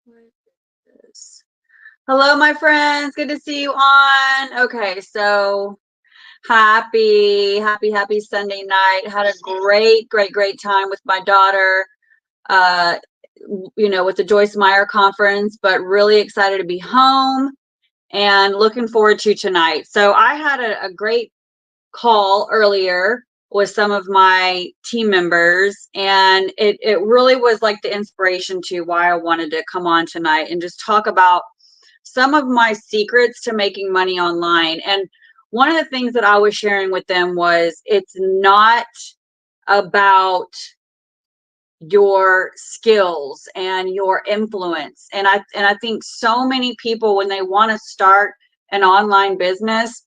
What is this? Hello, my friends. Good to see you on. Okay, so happy Sunday night. Had a great time with my daughter. Uh, with the Joyce Meyer conference, but really excited to be home and looking forward to tonight. So I had a great call earlier with some of my team members, and it really was like the inspiration to why I wanted to come on tonight and just talk about some of my secrets to making money online. And one of the things that I was sharing with them was it's not about your skills and your influence. And I think so many people, when they want to start an online business,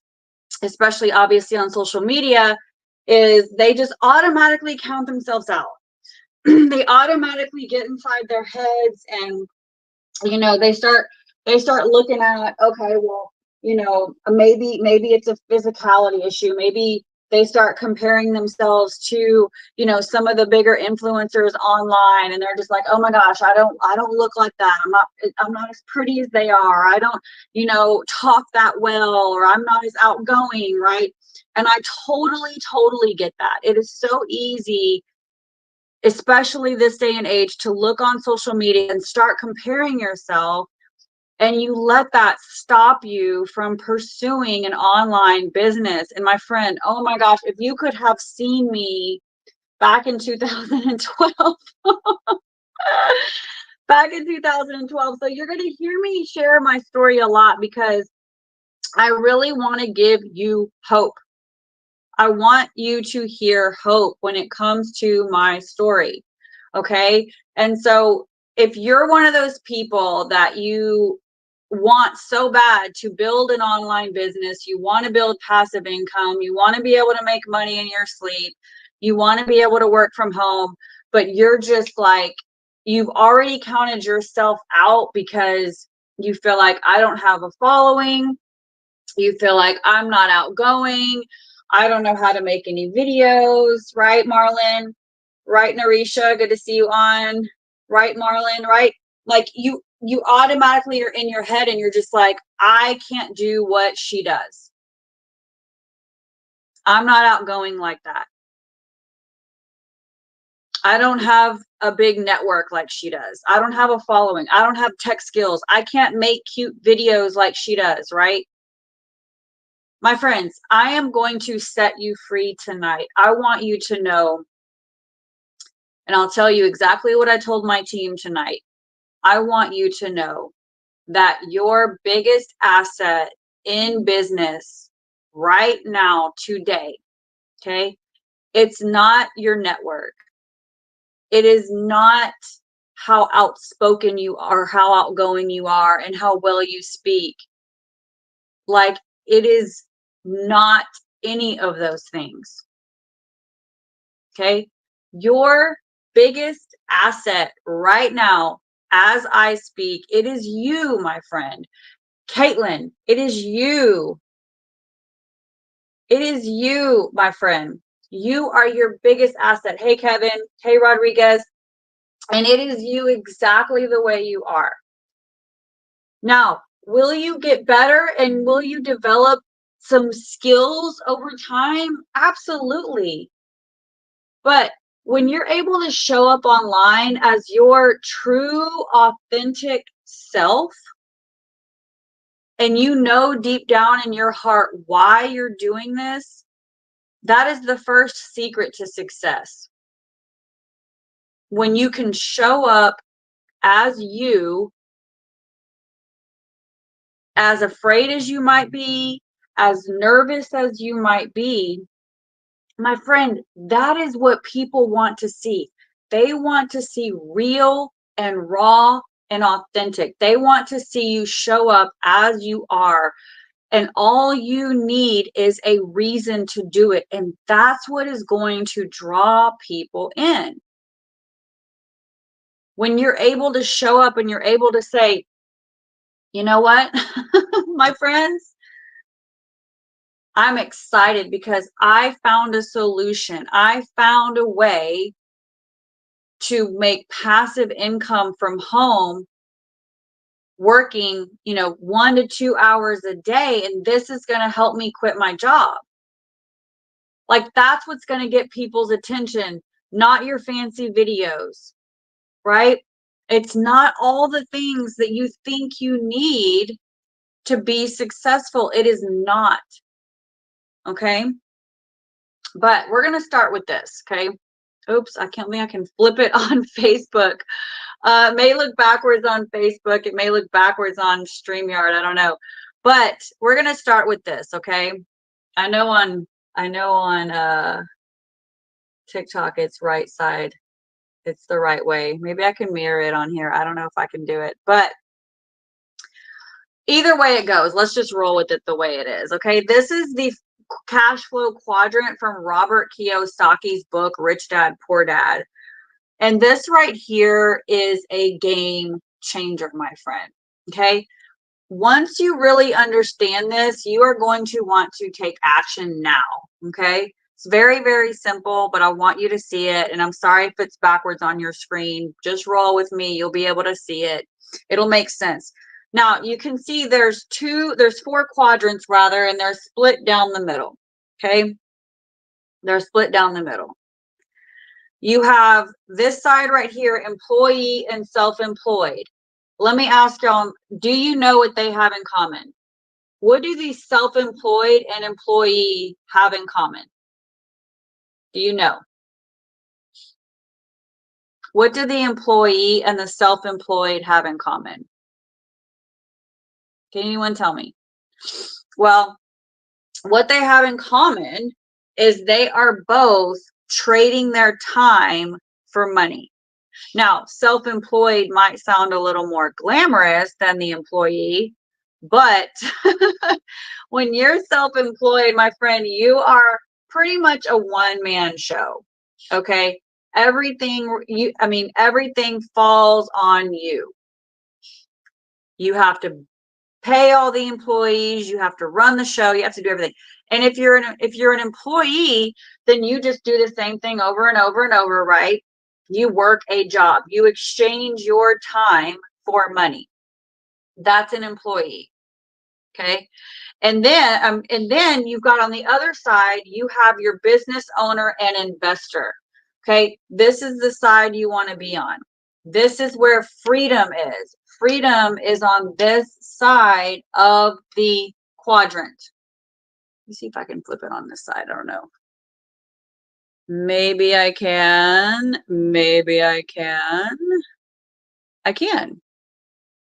especially obviously on social media, is they just automatically count themselves out. They automatically get inside their heads, and they start looking at, okay, well, maybe it's a physicality issue. Maybe they start comparing themselves to, some of the bigger influencers online, and they're just like, oh my gosh, I don't look like that. I'm not as pretty as they are. I don't, talk that well, or I'm not as outgoing, right? And I totally get that. It is so easy, especially this day and age, to look on social media and start comparing yourself, and you let that stop you from pursuing an online business. And my friend, oh my gosh, if you could have seen me back in 2012, back in 2012. So you're going to hear me share my story a lot because I really want to give you hope. I want you to hear hope when it comes to my story. Okay. And so if you're one of those people that you want so bad to build an online business, you want to build passive income, you want to be able to make money in your sleep, you want to be able to work from home, but you're just like, you've already counted yourself out because you feel like, I don't have a following. You feel like, I'm not outgoing. I don't know how to make any videos, right, Marlon? Right, Narisha? Good to see you on. Right, Marlon? Right? Like you automatically are in your head and you're just like, I can't do what she does. I'm not outgoing like that. I don't have a big network like she does. I don't have a following. I don't have tech skills. I can't make cute videos like she does, right? My friends, I am going to set you free tonight. I want you to know, and I'll tell you exactly what I told my team tonight. I want you to know that your biggest asset in business right now, today, okay, it's not your network. It is not how outspoken you are, how outgoing you are, and how well you speak. Like, it is not any of those things. Okay. Your biggest asset right now, as I speak, it is you, my friend. Caitlin, it is you. It is you, my friend. You are your biggest asset. Hey, Kevin. Hey, Rodriguez. And it is you exactly the way you are. Now, will you get better and will you develop some skills over time? Absolutely. But when you're able to show up online as your true, authentic self, and you know deep down in your heart why you're doing this, that is the first secret to success. When you can show up as you, as afraid as you might be, as nervous as you might be, my friend, that is what people want to see. They want to see real and raw and authentic. They want to see you show up as you are. And all you need is a reason to do it. And that's what is going to draw people in. When you're able to show up and you're able to say, you know what, my friends, I'm excited because I found a solution. I found a way to make passive income from home working, 1 to 2 hours a day, and this is going to help me quit my job. Like, that's what's going to get people's attention, not your fancy videos, right? It's not all the things that you think you need to be successful. It is not. Okay. But we're going to start with this. Okay. Oops, I can't think I can flip it on Facebook. It may look backwards on Facebook. It may look backwards on StreamYard. I don't know. But we're going to start with this. Okay. I know on TikTok, it's right side. It's the right way. Maybe I can mirror it on here. I don't know if I can do it, but either way it goes, let's just roll with it the way it is. Okay. This is the cash flow quadrant from Robert Kiyosaki's book, Rich Dad, Poor Dad. And this right here is a game changer, my friend. Okay. Once you really understand this, you are going to want to take action now. Okay. It's very, very simple, but I want you to see it. And I'm sorry if it's backwards on your screen. Just roll with me. You'll be able to see it. It'll make sense. Now you can see there's 4 quadrants rather, and they're split down the middle. Okay. They're split down the middle. You have this side right here, employee and self-employed. Let me ask y'all, do you know what they have in common? What do these self-employed and employee have in common? Do you know? What do the employee and the self-employed have in common? Can anyone tell me? Well, what they have in common is they are both trading their time for money. Now, self-employed might sound a little more glamorous than the employee, but when you're self-employed, my friend, you are pretty much a one-man show. Okay? Everything falls on you. You have to pay all the employees, you have to run the show, you have to do everything. And if you're an employee, then you just do the same thing over and over and over, right? You work a job. You exchange your time for money. That's an employee. Okay. And then you've got on the other side, you have your business owner and investor. Okay. This is the side you want to be on. This is where freedom is. Freedom is on this side of the quadrant. Let me see if I can flip it on this side. I don't know. Maybe I can. Maybe I can. I can.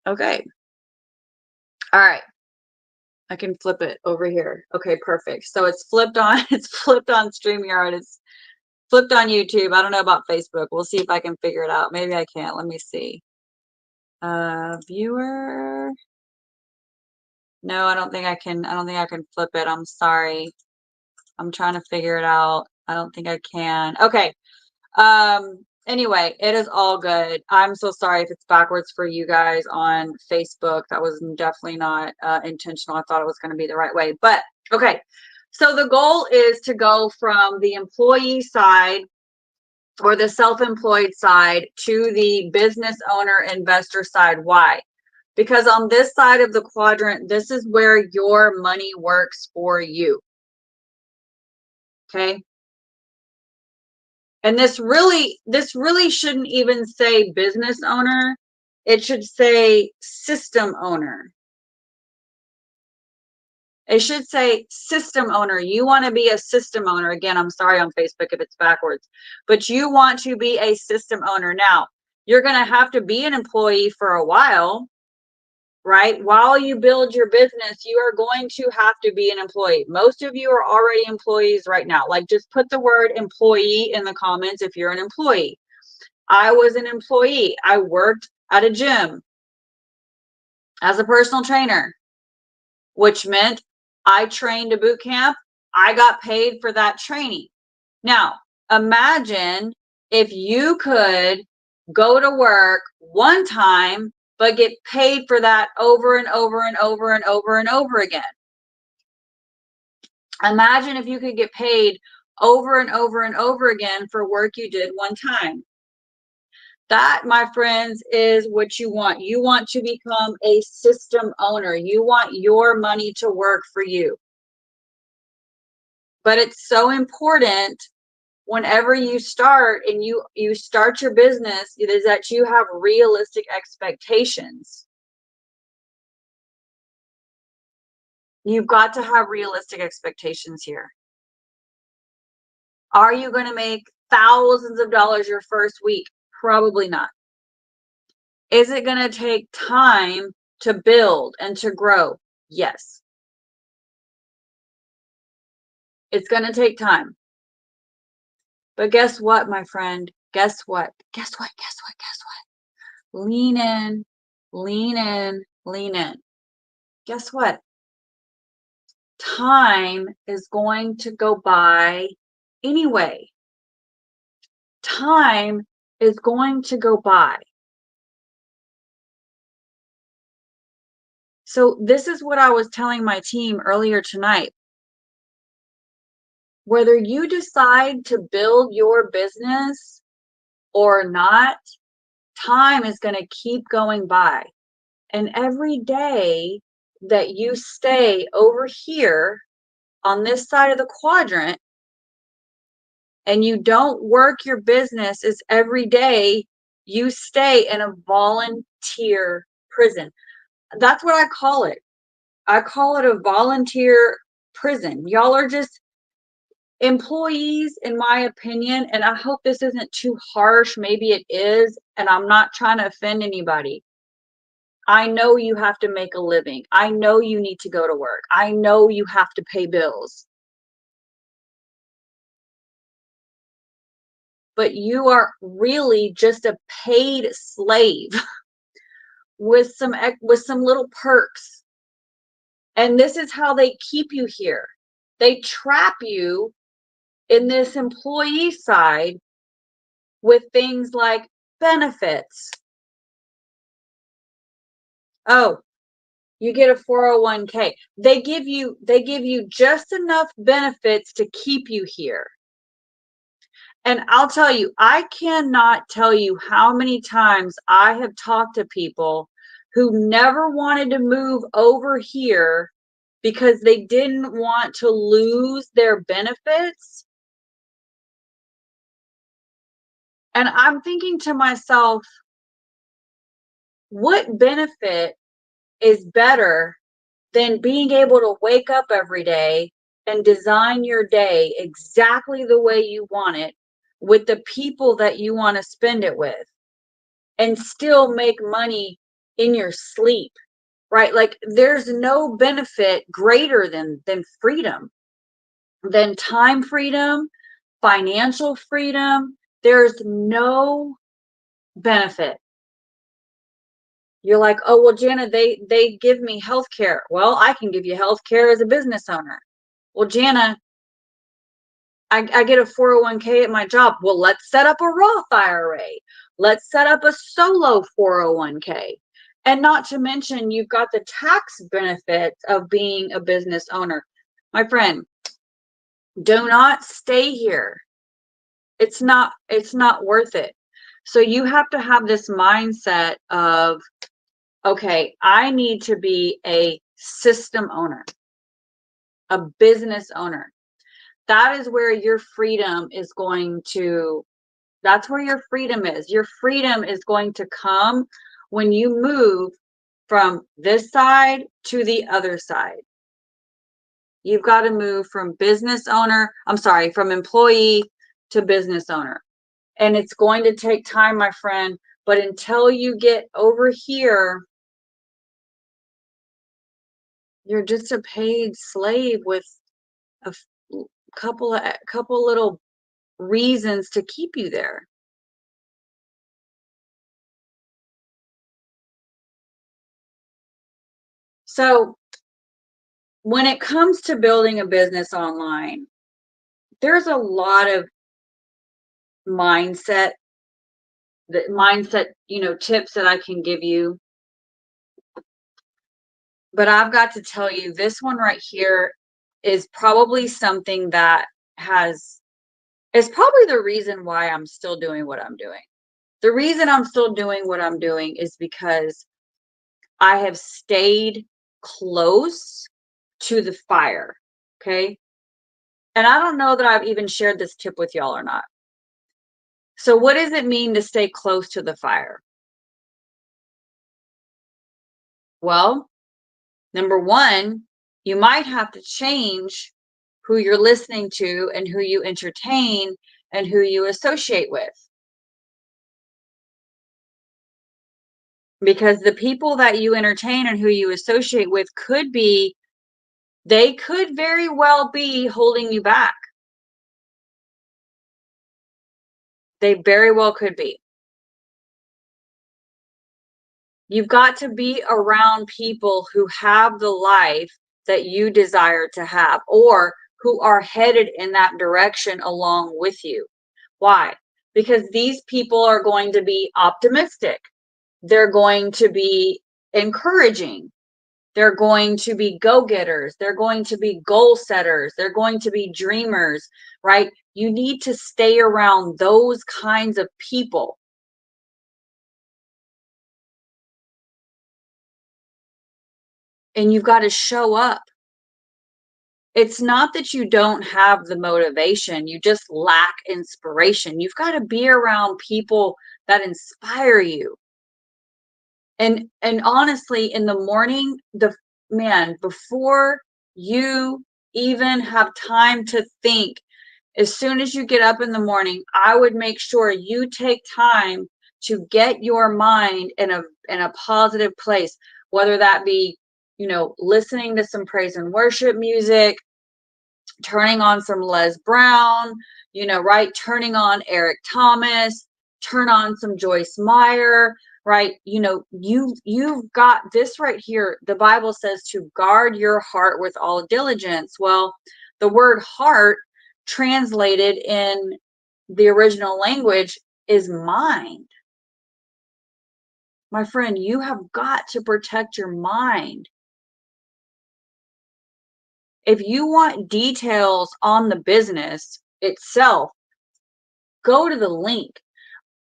Okay. All right. I can flip it over here. Okay, perfect. So it's flipped on StreamYard. It's flipped on YouTube. I don't know about Facebook. We'll see if I can figure it out. Maybe I can't. Let me see. Viewer. No, I don't think I can flip it. I'm sorry. I'm trying to figure it out. I don't think I can. Okay. Anyway, it is all good. I'm so sorry if it's backwards for you guys on Facebook. That was definitely not intentional. I thought it was going to be the right way. But okay. So the goal is to go from the employee side or the self-employed side to the business owner investor side. Why? Because on this side of the quadrant, this is where your money works for you. Okay. And this really shouldn't even say business owner. It should say system owner. It should say system owner. You want to be a system owner. Again, I'm sorry on Facebook if it's backwards, but you want to be a system owner. Now, you're going to have to be an employee for a while, right? While you build your business, you are going to have to be an employee. Most of you are already employees right now. Like, just put the word employee in the comments if you're an employee. I was an employee. I worked at a gym as a personal trainer, which meant I trained a boot camp. I got paid for that training. Now, imagine if you could go to work one time but get paid for that over and over and over and over and over again. Imagine if you could get paid over and over and over again for work you did one time. That, my friends, is what you want. You want to become a system owner. You want your money to work for you. But it's so important whenever you start and you start your business, it is that you have realistic expectations. You've got to have realistic expectations here. Are you going to make thousands of dollars your first week? Probably not. Is it going to take time to build and to grow? Yes. It's going to take time. But guess what, my friend? Guess what? Guess what? Guess what? Guess what? Lean in, lean in, lean in. Guess what? Time is going to go by anyway. Time is going to go by. So this is what I was telling my team earlier tonight. Whether you decide to build your business or not, time is going to keep going by. And every day that you stay over here on this side of the quadrant and you don't work your business is every day you stay in a volunteer prison. That's what I call it. I call it a volunteer prison. Y'all are just employees, in my opinion, and I hope this isn't too harsh. Maybe it is, and I'm not trying to offend anybody. I know you have to make a living. I know you need to go to work. I know you have to pay bills. But you are really just a paid slave with some little perks. And this is how they keep you here. They trap you in this employee side with things like benefits. Oh, you get a 401k. They give you just enough benefits to keep you here. And I'll tell you, I cannot tell you how many times I have talked to people who never wanted to move over here because they didn't want to lose their benefits. And I'm thinking to myself, what benefit is better than being able to wake up every day and design your day exactly the way you want it with the people that you want to spend it with and still make money in your sleep, right? Like there's no benefit greater than freedom, than time freedom, financial freedom. There's no benefit. You're like, oh, well, Jana, they give me health care. Well, I can give you health care as a business owner. Well, Jana, I get a 401k at my job. Well, let's set up a Roth IRA. Let's set up a solo 401k. And not to mention, you've got the tax benefits of being a business owner. My friend, do not stay here. It's not worth it. So you have to have this mindset of, okay, I need to be a system owner, a business owner. That is where your freedom is going to, that's where your freedom is. Your freedom is going to come when you move from this side to the other side. You've got to move from from employee to business owner. And it's going to take time, my friend. But until you get over here, you're just a paid slave with a couple little reasons to keep you there. So when it comes to building a business online, there's a lot of mindset, tips that I can give you. But I've got to tell you, this one right here is probably something that is probably the reason why I'm still doing what I'm doing. The reason I'm still doing what I'm doing is because I have stayed close to the fire. Okay. And I don't know that I've even shared this tip with y'all or not. So, what does it mean to stay close to the fire? Well, number one, you might have to change who you're listening to and who you entertain and who you associate with. Because the people that you entertain and who you associate with they could very well be holding you back. They very well could be. You've got to be around people who have the life that you desire to have or who are headed in that direction along with you. Why? Because these people are going to be optimistic. They're going to be encouraging. They're going to be go-getters. They're going to be goal setters. They're going to be dreamers, right? You need to stay around those kinds of people. And you've got to show up. It's not that you don't have the motivation, you just lack inspiration. You've got to be around people that inspire you. And honestly, in the morning, before you even have time to think, as soon as you get up in the morning, I would make sure you take time to get your mind in a positive place, whether that be, listening to some praise and worship music, turning on some Les Brown, right? Turning on Eric Thomas, turn on some Joyce Meyer, right? You've got this right here. The Bible says to guard your heart with all diligence. Well, the word heart translated in the original language is mind. My friend, you have got to protect your mind. If you want details on the business itself, go to the link.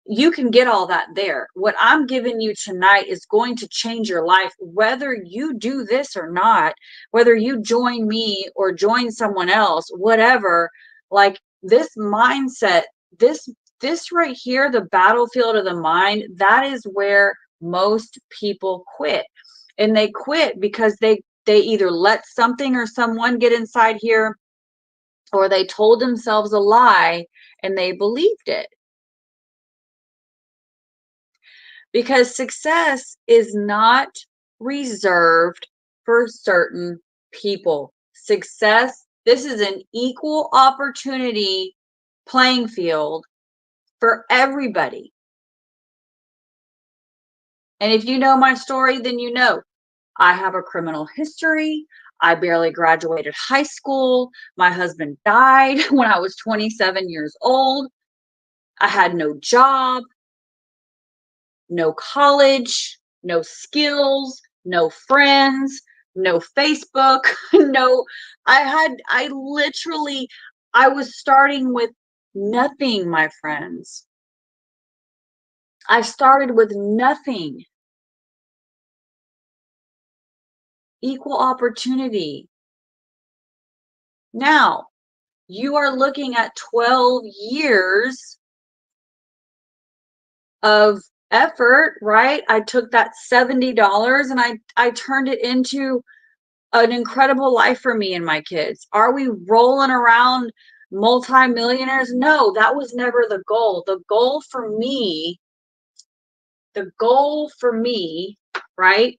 You can get all that there. What I'm giving you tonight is going to change your life, whether you do this or not, whether you join me or join someone else, whatever. Like this mindset, this right here, the battlefield of the mind, that is where most people quit. And they quit because they either let something or someone get inside here, or they told themselves a lie and they believed it. Because success is not reserved for certain people. Success, this is an equal opportunity playing field for everybody. And if you know my story, then you know I have a criminal history. I barely graduated high school. My husband died when I was 27 years old. I had no job, no college, no skills, no friends, no Facebook, no, I was starting with nothing, my friends. I started with nothing. Equal opportunity. Now, you are looking at 12 years of effort, right? I took that $70 and I turned it into an incredible life for me and my kids. Are we rolling around multimillionaires? No, that was never the goal. The goal for me, right,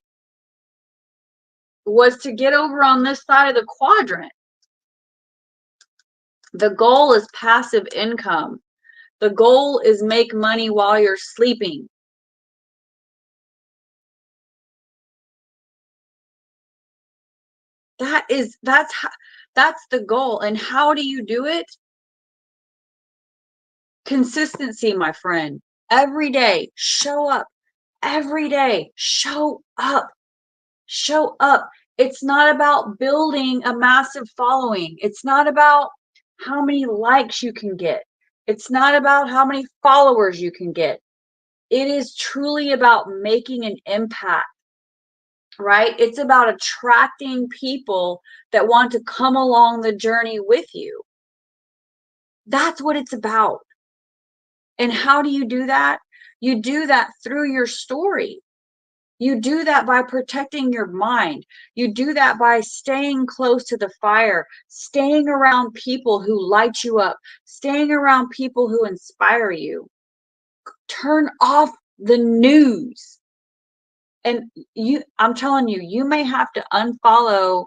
was to get over on this side of the quadrant. The goal is passive income. The goal is make money while you're sleeping. That's the goal. And how do you do it? Consistency, my friend. Every day, show up. Every day, show up. Show up. It's not about building a massive following. It's not about how many likes you can get. It's not about how many followers you can get. It is truly about making an impact, right? It's about attracting people that want to come along the journey with you. That's what it's about. And how do you do that? You do that through your story. You do that by protecting your mind. You do that by staying close to the fire, staying around people who light you up, staying around people who inspire you. Turn off the news. And I'm telling you, you may have to unfollow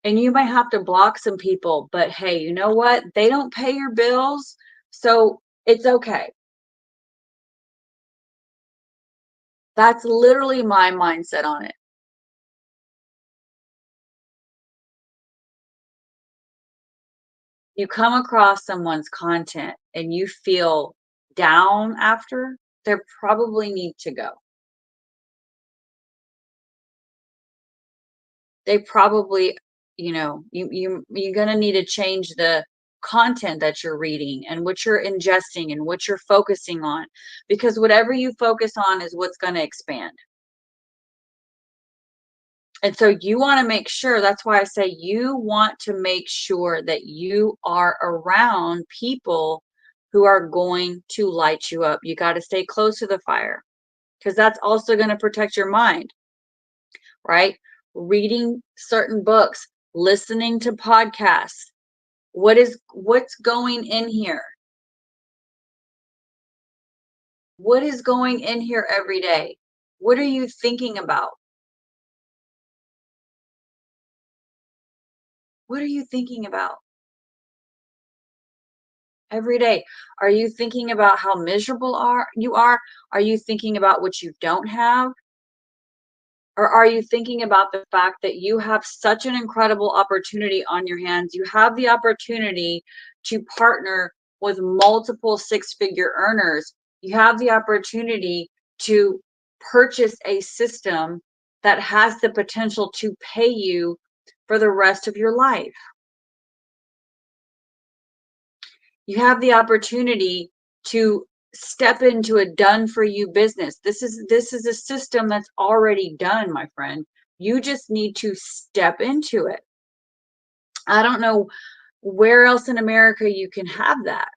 and you may have to block some people, but hey, you know what? They don't pay your bills, so it's okay. That's literally my mindset on it. You come across someone's content and you feel down after, they probably need to go. They probably, you're gonna need to change the content that you're reading and what you're ingesting and what you're focusing on, because whatever you focus on is what's going to expand. And so you want to make sure, that's why I say you want to make sure that you are around people who are going to light you up. You got to stay close to the fire because that's also going to protect your mind, right? Reading certain books, listening to podcasts. What's going in here? What is going in here every day? What are you thinking about? What are you thinking about every day? Are you thinking about how miserable you are? Are you thinking about what you don't have? Or are you thinking about the fact that you have such an incredible opportunity on your hands? You have the opportunity to partner with multiple six-figure earners. You have the opportunity to purchase a system that has the potential to pay you for the rest of your life. You have the opportunity to step into a done for you business. This is a system that's already done, my friend. You just need to step into it. I don't know where else in America you can have that.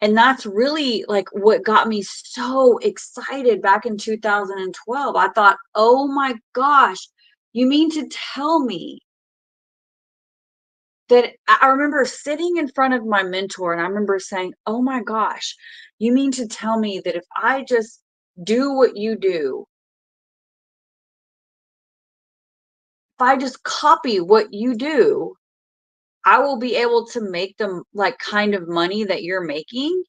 And that's really like what got me so excited back in 2012. I thought, oh my gosh, you mean to tell me that I remember sitting in front of my mentor and I remember saying, oh my gosh, you mean to tell me that if I just do what you do, if I just copy what you do, I will be able to make the like kind of money that you're making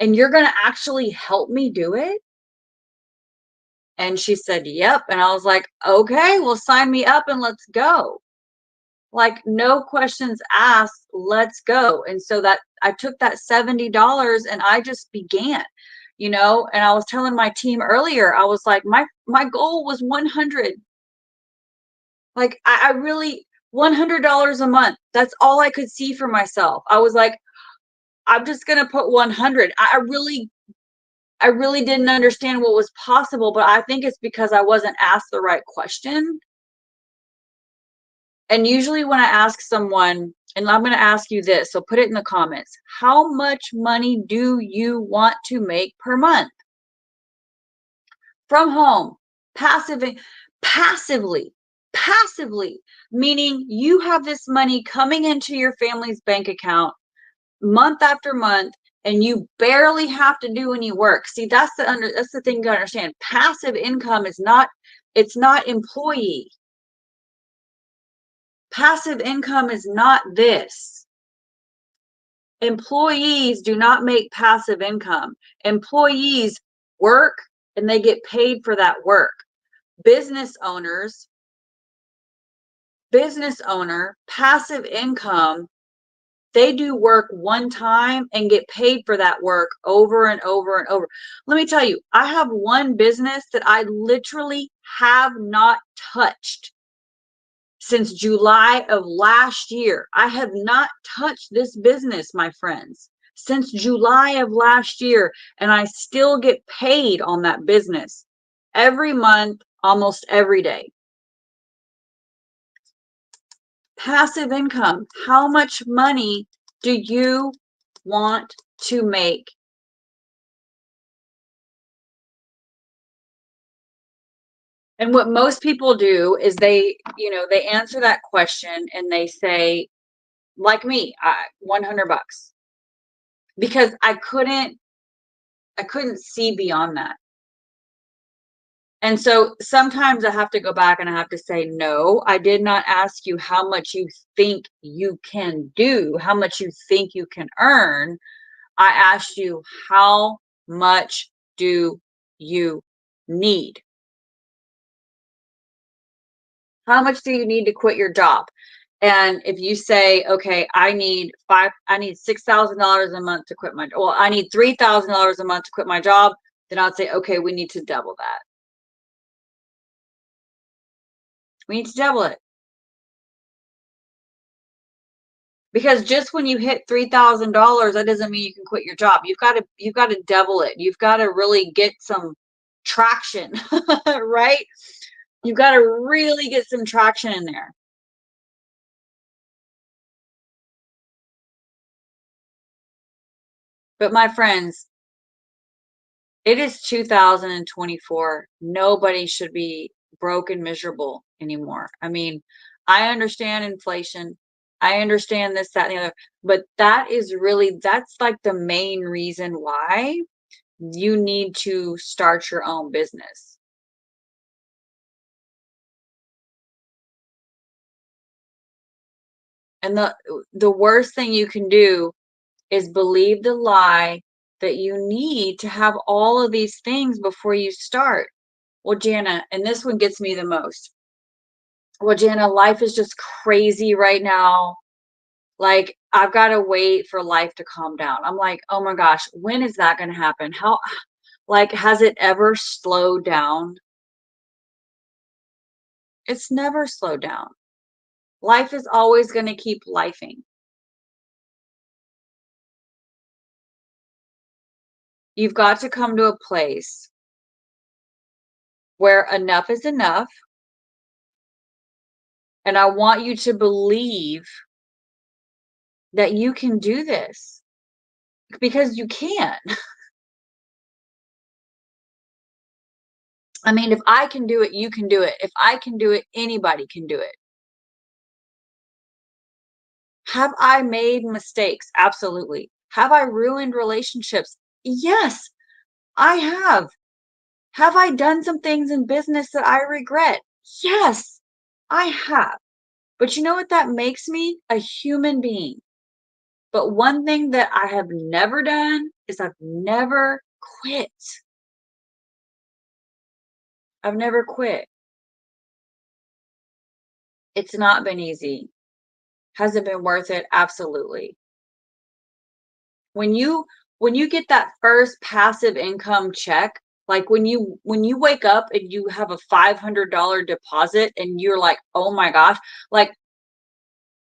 and you're going to actually help me do it? And she said, yep. And I was like, okay, well, sign me up and let's go. Like, no questions asked, let's go. And so that I took that $70 and I just began, and I was telling my team earlier, I was like, my goal was 100. Like, I really, $100 a month. That's all I could see for myself. I was like, I'm just going to put 100. I really didn't understand what was possible, but I think it's because I wasn't asked the right question. And usually when I ask someone, and I'm going to ask you this, so put it in the comments. How much money do you want to make per month? From home, passively, meaning you have this money coming into your family's bank account month after month, and you barely have to do any work. See, that's the thing you gotta understand. Passive income it's not employee. Passive income is not this. Employees do not make passive income. Employees work and they get paid for that work. Business owner, passive income, they do work one time and get paid for that work over and over and over. Let me tell you, I have one business that I literally have not touched since July of last year. I have not touched this business, my friends, since July of last year, and I still get paid on that business every month, almost every day. Passive income. How much money do you want to make? And what most people do is they answer that question and they say, like me, 100 bucks. Because I couldn't see beyond that. And so sometimes I have to go back and I have to say, no, I did not ask you how much you think you can do, how much you think you can earn. I asked you, how much do you need? How much do you need to quit your job? And if you say, okay, I need $6,000 a month to quit my, well, I need $3,000 a month to quit my job, then I'd say, okay, we need to double that. We need to double it. Because just when you hit $3,000, that doesn't mean you can quit your job. You've got to double it. You've got to really get some traction, right? You've got to really get some traction in there. But my friends, it is 2024. Nobody should be broke and miserable anymore. I mean, I understand inflation. I understand this, that, and the other, but that's like the main reason why you need to start your own business. And the worst thing you can do is believe the lie that you need to have all of these things before you start. Well, Jana, and this one gets me the most. Well, Jana, life is just crazy right now. Like, I've got to wait for life to calm down. I'm like, oh my gosh, when is that going to happen? Like, has it ever slowed down? It's never slowed down. Life is always going to keep lifing. You've got to come to a place where enough is enough. And I want you to believe that you can do this because you can. I mean, if I can do it, you can do it. If I can do it, anybody can do it. Have I made mistakes? Absolutely. Have I ruined relationships? Yes, I have. Have I done some things in business that I regret? Yes, I have. But you know what that makes me? A human being. But one thing that I have never done is I've never quit. I've never quit. It's not been easy. Has it been worth it? Absolutely. When you get that first passive income check, like when you wake up and you have a $500 deposit and you're like, "Oh my gosh," like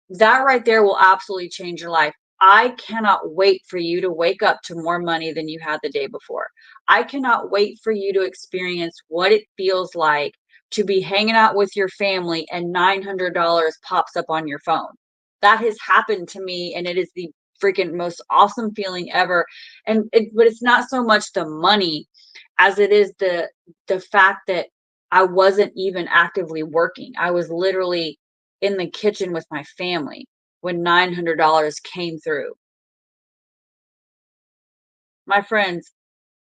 that right there will absolutely change your life. I cannot wait for you to wake up to more money than you had the day before. I cannot wait for you to experience what it feels like to be hanging out with your family and $900 pops up on your phone. That has happened to me and it is the freaking most awesome feeling ever. But it's not so much the money as it is the fact that I wasn't even actively working. I was literally in the kitchen with my family when $900 came through. My friends,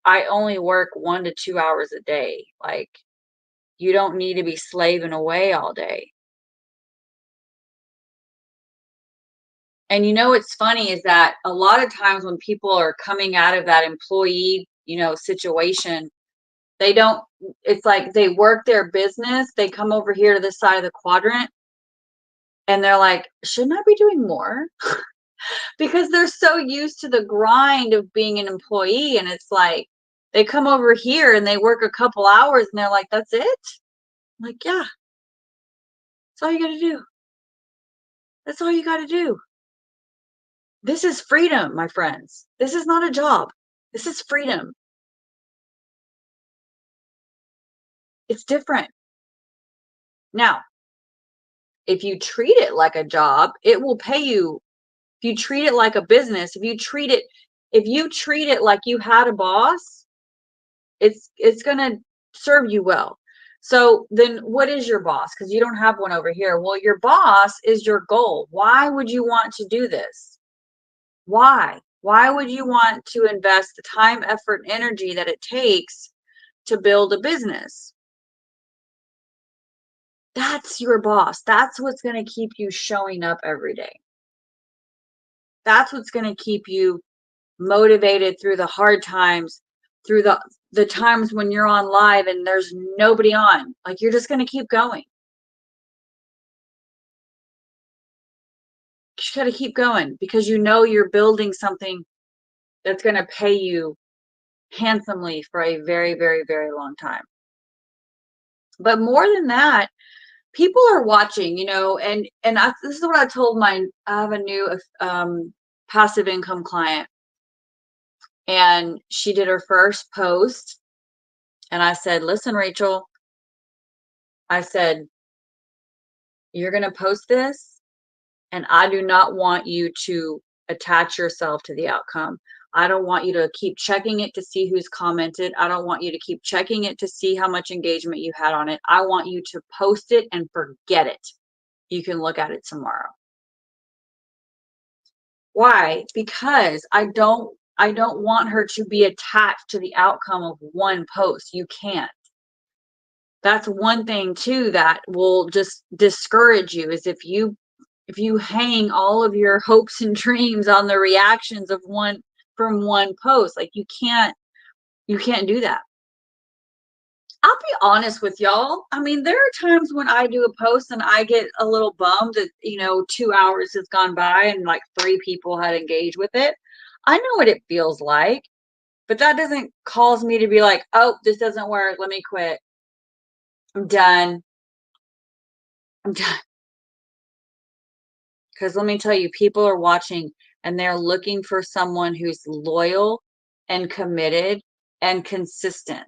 I only work 1 to 2 hours a day. Like, you don't need to be slaving away all day. And you know what's funny is that a lot of times when people are coming out of that employee, situation, they don't, it's like they work their business, they come over here to this side of the quadrant and they're like, shouldn't I be doing more? Because they're so used to the grind of being an employee, and it's like they come over here and they work a couple hours and they're like, that's it. I'm like, yeah, that's all you got to do. That's all you got to do. This is freedom, my friends. This is not a job. This is freedom. It's different. Now, if you treat it like a job, it will pay you. If you treat it like a business, if you treat it like you had a boss, it's going to serve you well. So then what is your boss? Because you don't have one over here. Well, your boss is your goal. Why would you want to do this? Why? Why would you want to invest the time, effort, and energy that it takes to build a business? That's your boss. That's what's going to keep you showing up every day. That's what's going to keep you motivated through the hard times, through the times when you're on live and there's nobody on. Like, you're just going to keep going. You just got to keep going because you know you're building something that's going to pay you handsomely for a very, very, very long time. But more than that, people are watching, this is what I told I have a new passive income client, and she did her first post, and I said, listen, Rachel, I said, you're going to post this, and I do not want you to attach yourself to the outcome. I don't want you to keep checking it to see who's commented. I don't want you to keep checking it to see how much engagement you had on it. I want you to post it and forget it. You can look at it tomorrow. Why? Because I don't want her to be attached to the outcome of one post. You can't. That's one thing too that will just discourage you, is if you hang all of your hopes and dreams on the reactions of one post. Like, you can't do that. I'll be honest with y'all. I mean, there are times when I do a post and I get a little bummed that, 2 hours has gone by and like 3 people had engaged with it. I know what it feels like, but that doesn't cause me to be like, oh, this doesn't work. Let me quit. I'm done. Because let me tell you, people are watching and they're looking for someone who's loyal and committed and consistent.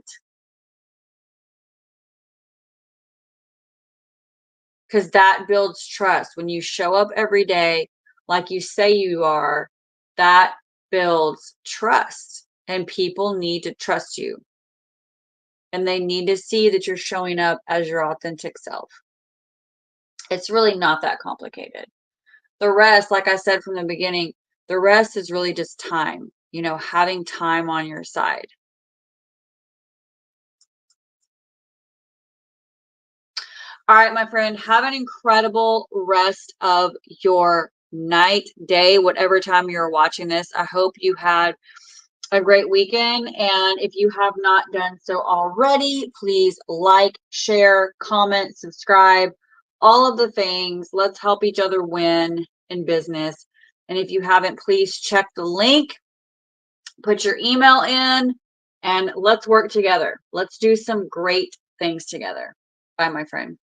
Because that builds trust. When you show up every day like you say you are, that builds trust. And people need to trust you. And they need to see that you're showing up as your authentic self. It's really not that complicated. The rest, like I said from the beginning, the rest is really just time, having time on your side. All right, my friend, have an incredible rest of your night, day, whatever time you're watching this. I hope you had a great weekend. And if you have not done so already, please like, share, comment, subscribe, all of the things. Let's help each other win in business. And if you haven't, please check the link, put your email in, and let's work together. Let's do some great things together. Bye, my friend.